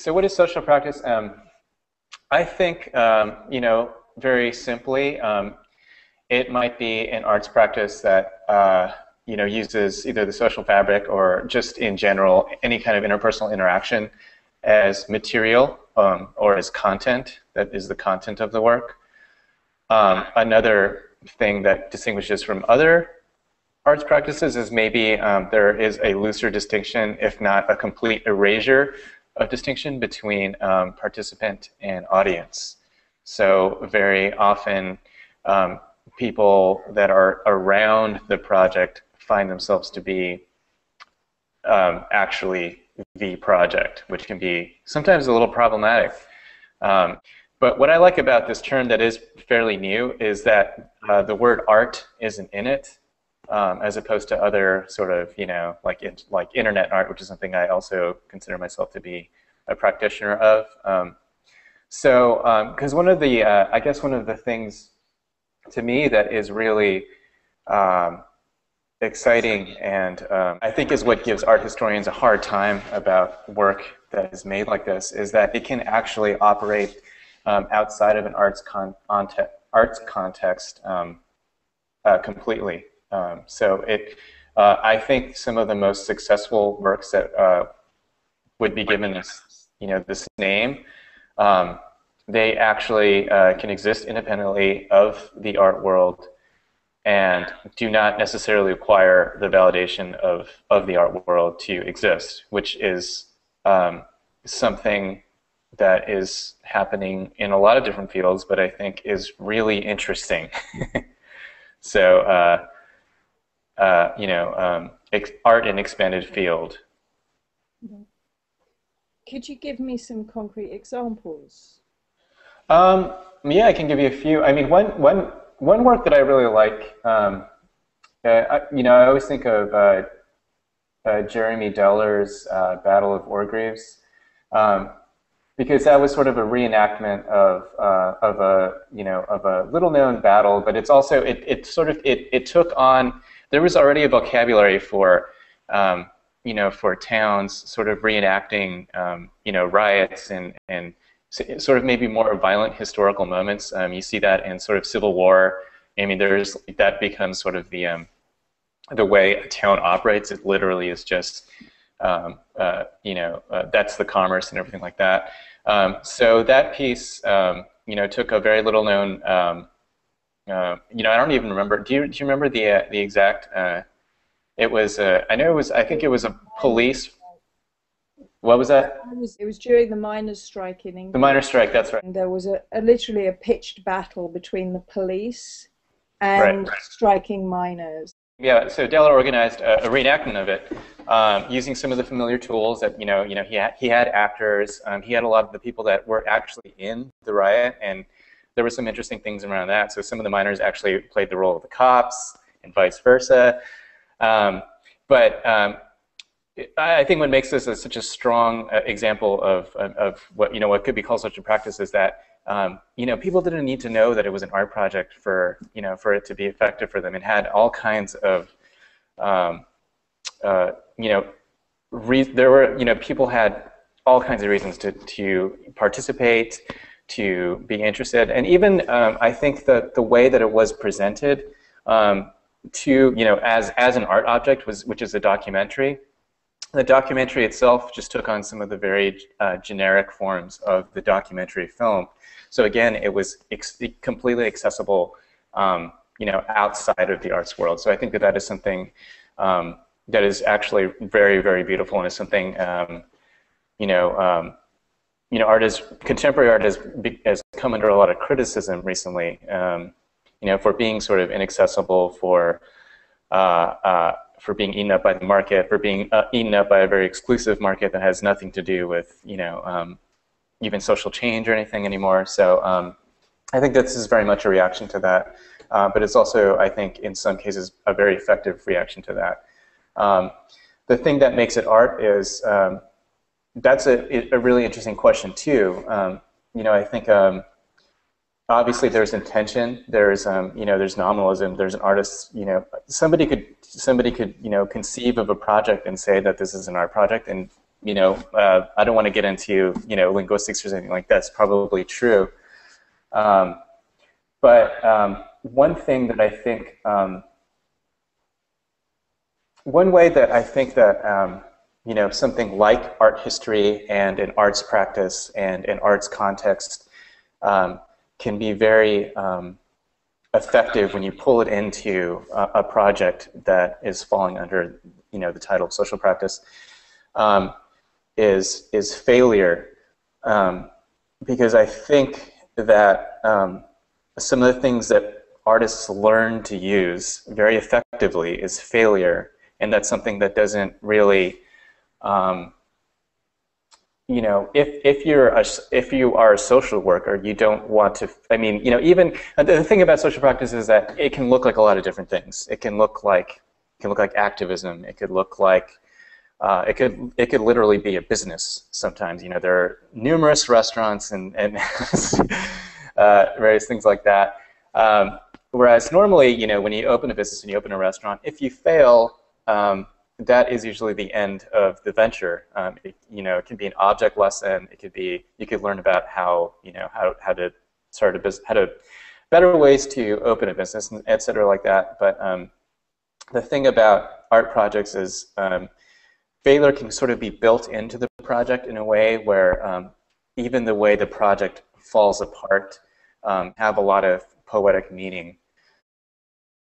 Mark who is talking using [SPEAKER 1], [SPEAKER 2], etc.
[SPEAKER 1] So what is social practice? I think, very simply, it might be an arts practice that, uses either the social fabric or just in general any kind of interpersonal interaction as material or as content, that is the content of the work. Another thing that distinguishes from other arts practices is maybe there is a looser distinction, if not a complete erasure of distinction between participant and audience. So very often people that are around the project find themselves to be actually the project, which can be sometimes a little problematic. But what I like about this term that is fairly new is that the word art isn't in it, as opposed to other sort of, like internet art, which is something I also consider myself to be a practitioner of. Because one of the, I guess one of the things to me that is really exciting and I think is what gives art historians a hard time about work that is made like this is that it can actually operate outside of an arts context completely. I think some of the most successful works that would be given this, this name, they actually can exist independently of the art world and do not necessarily require the validation of the art world to exist, which is something that is happening in a lot of different fields, but I think is really interesting. So, art in expanded field.
[SPEAKER 2] Could you give me some concrete examples?
[SPEAKER 1] Yeah, I can give you a few. I mean, one work that I really like, I always think of Jeremy Deller's Battle of Orgreaves, because that was sort of a reenactment of a little-known battle, but it's also it took on. There was already a vocabulary for for towns sort of reenacting riots and sort of maybe more violent historical moments. You see that in sort of Civil War. I mean, that becomes sort of the way a town operates. It literally is just that's the commerce and everything like that. So that piece took a very little known. I don't even remember. Do you remember the exact? It was. I know it was. I think it was a police. What was that?
[SPEAKER 2] It was during the miners' strike in England.
[SPEAKER 1] The miners' strike, that's right.
[SPEAKER 2] And there was literally a pitched battle between the police and striking miners.
[SPEAKER 1] Yeah, so Deller organized a reenactment of it using some of the familiar tools that he had actors. He had a lot of the people that were actually in the riot, and there were some interesting things around that. So some of the miners actually played the role of the cops, and vice versa. I think what makes this such a strong example of what could be called such a practice is that people didn't need to know that it was an art project for it to be effective for them. It had all kinds of people had all kinds of reasons to participate, to be interested, and even I think that the way that it was presented as an art object which is a documentary. The documentary itself just took on some of the very generic forms of the documentary film. So again, it was completely accessible, outside of the arts world. So I think that is something that is actually very, very beautiful, and is something, contemporary art has come under a lot of criticism recently, for being sort of inaccessible, for being eaten up by the market, for being eaten up by a very exclusive market that has nothing to do with, even social change or anything anymore. So I think this is very much a reaction to that, but it's also, I think, in some cases, a very effective reaction to that. The thing that makes it art is, that's a really interesting question too. I think obviously there's intention, there's there's nominalism, there's an artist, somebody could conceive of a project and say that this is an art project, and I don't want to get into, linguistics or something like that. It's probably true. But one thing that I think, one way that I think that, something like art history and an arts practice and an arts context can be very effective when you pull it into a project that is falling under, the title of social practice, is failure. Because I think that some of the things that artists learn to use very effectively is failure, and that's something that doesn't really, if you are a social worker, you don't want to. I mean, even the thing about social practice is that it can look like a lot of different things. It can look like activism. It could look like it could literally be a business sometimes. There are numerous restaurants and various things like that. Whereas normally, when you open a business and you open a restaurant, if you fail, that is usually the end of the venture. It can be an object lesson. It could be, you could learn about how to start a business, better ways to open a business, et cetera, like that. But the thing about art projects is failure can sort of be built into the project in a way where even the way the project falls apart have a lot of poetic meaning.